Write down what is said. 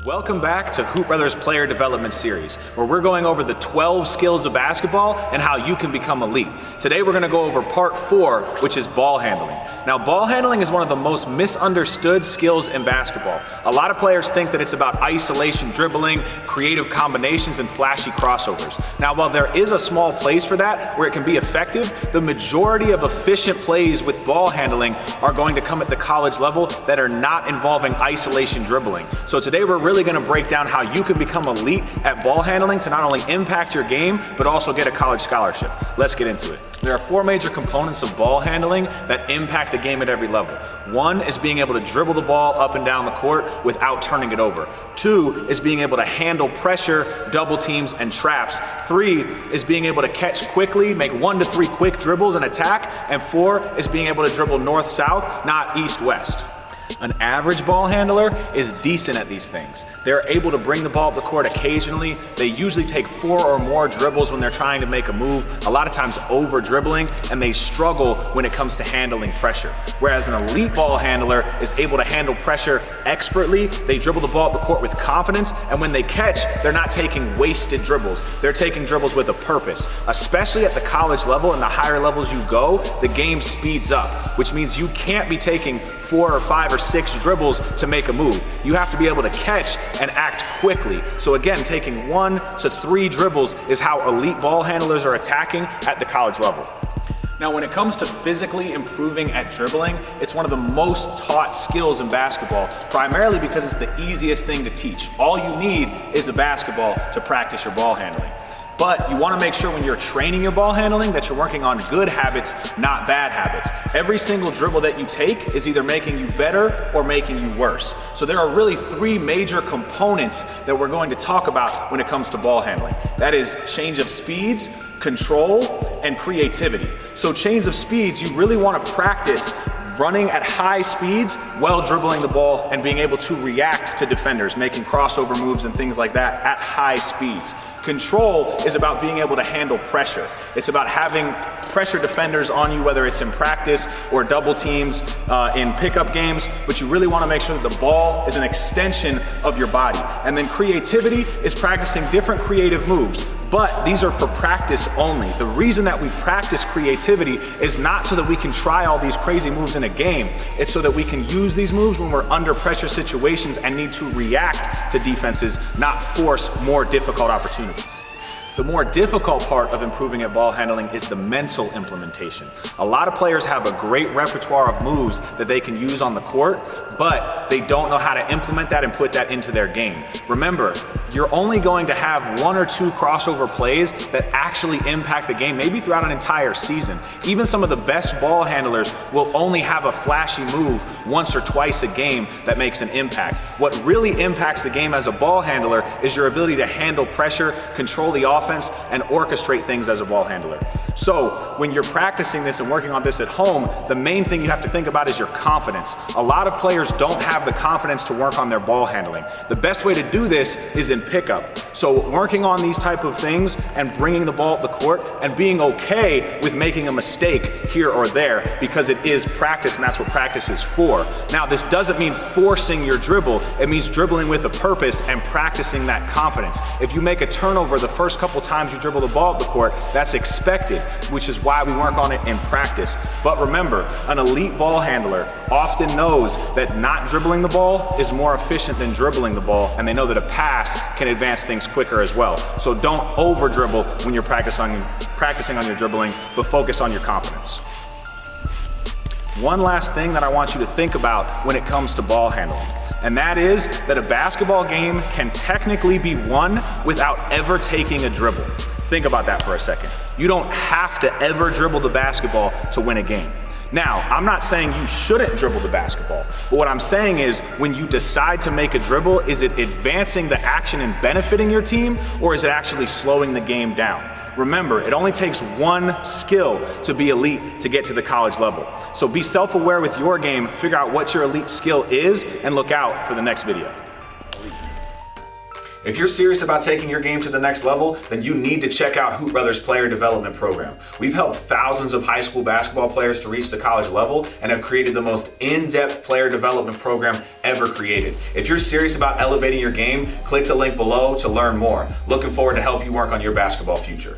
Welcome back to Hoop Brothers Player Development Series, where we're going over the 12 skills of basketball and how you can become elite. Today we're going to go over part 4, which is ball handling. Now, ball handling is one of the most misunderstood skills in basketball. A lot of players think that it's about isolation dribbling, creative combinations, and flashy crossovers. Now, while there is a small place for that where it can be effective, the majority of efficient plays with ball handling are going to come at the college level that are not involving isolation dribbling. So today we're really going to break down how you can become elite at ball handling to not only impact your game, but also get a college scholarship. Let's get into it. There are 4 major components of ball handling that impact the game at every level. 1 is being able to dribble the ball up and down the court without turning it over. 2 is being able to handle pressure, double teams, and traps. 3 is being able to catch quickly, make 1 to 3 quick dribbles and attack. And 4 is being able to dribble north-south, not east-west. An average ball handler is decent at these things. They're able to bring the ball up the court occasionally. They usually take 4 or more dribbles when they're trying to make a move, a lot of times over dribbling, and they struggle when it comes to handling pressure. Whereas an elite ball handler is able to handle pressure expertly. They dribble the ball up the court with confidence, and when they catch, they're not taking wasted dribbles. They're taking dribbles with a purpose. Especially at the college level and the higher levels you go, the game speeds up, which means you can't be taking 4 or 5 or 6 dribbles to make a move. You have to be able to catch and act quickly. So again, taking 1 to 3 dribbles is how elite ball handlers are attacking at the college level. Now, when it comes to physically improving at dribbling, it's one of the most taught skills in basketball, primarily because it's the easiest thing to teach. All you need is a basketball to practice your ball handling. But you want to make sure when you're training your ball handling that you're working on good habits, not bad habits. Every single dribble that you take is either making you better or making you worse. So there are really 3 major components that we're going to talk about when it comes to ball handling. That is change of speeds, control, and creativity. So change of speeds, you really want to practice running at high speeds while dribbling the ball and being able to react to defenders, making crossover moves and things like that at high speeds. Control is about being able to handle pressure. It's about having pressure defenders on you, whether it's in practice or double teams in pickup games, but you really want to make sure that the ball is an extension of your body. And then creativity is practicing different creative moves, but these are for practice only. The reason that we practice creativity is not so that we can try all these crazy moves in a game. It's so that we can use these moves when we're under pressure situations and need to react to defenses, not force more difficult opportunities. The more difficult part of improving at ball handling is the mental implementation. A lot of players have a great repertoire of moves that they can use on the court, but they don't know how to implement that and put that into their game. Remember, you're only going to have 1 or 2 crossover plays that actually impact the game, maybe throughout an entire season. Even some of the best ball handlers will only have a flashy move once or twice a game that makes an impact. What really impacts the game as a ball handler is your ability to handle pressure, control the offense, and orchestrate things as a ball handler. So when you're practicing this and working on this at home, the main thing you have to think about is your confidence. A lot of players don't have the confidence to work on their ball handling. The best way to do this is in pickup. So working on these type of things and bringing the ball up the court and being okay with making a mistake here or there, because it is practice and that's what practice is for. Now, this doesn't mean forcing your dribble. It means dribbling with a purpose and practicing that confidence. If you make a turnover the first couple times you dribble the ball up the court, that's expected, which is why we work on it in practice. But remember, an elite ball handler often knows that not dribbling the ball is more efficient than dribbling the ball, and they know that a pass can advance things quicker as well. So don't over dribble when you're practicing on your dribbling, but focus on your confidence. One last thing that I want you to think about when it comes to ball handling, and that is that a basketball game can technically be won without ever taking a dribble. Think about that for a second. You don't have to ever dribble the basketball to win a game. Now, I'm not saying you shouldn't dribble the basketball, but what I'm saying is when you decide to make a dribble, is it advancing the action and benefiting your team, or is it actually slowing the game down? Remember, it only takes 1 skill to be elite to get to the college level. So be self-aware with your game, figure out what your elite skill is, and look out for the next video. If you're serious about taking your game to the next level, then you need to check out Hoop Brothers Player Development Program. We've helped thousands of high school basketball players to reach the college level and have created the most in-depth player development program ever created. If you're serious about elevating your game, click the link below to learn more. Looking forward to help you work on your basketball future.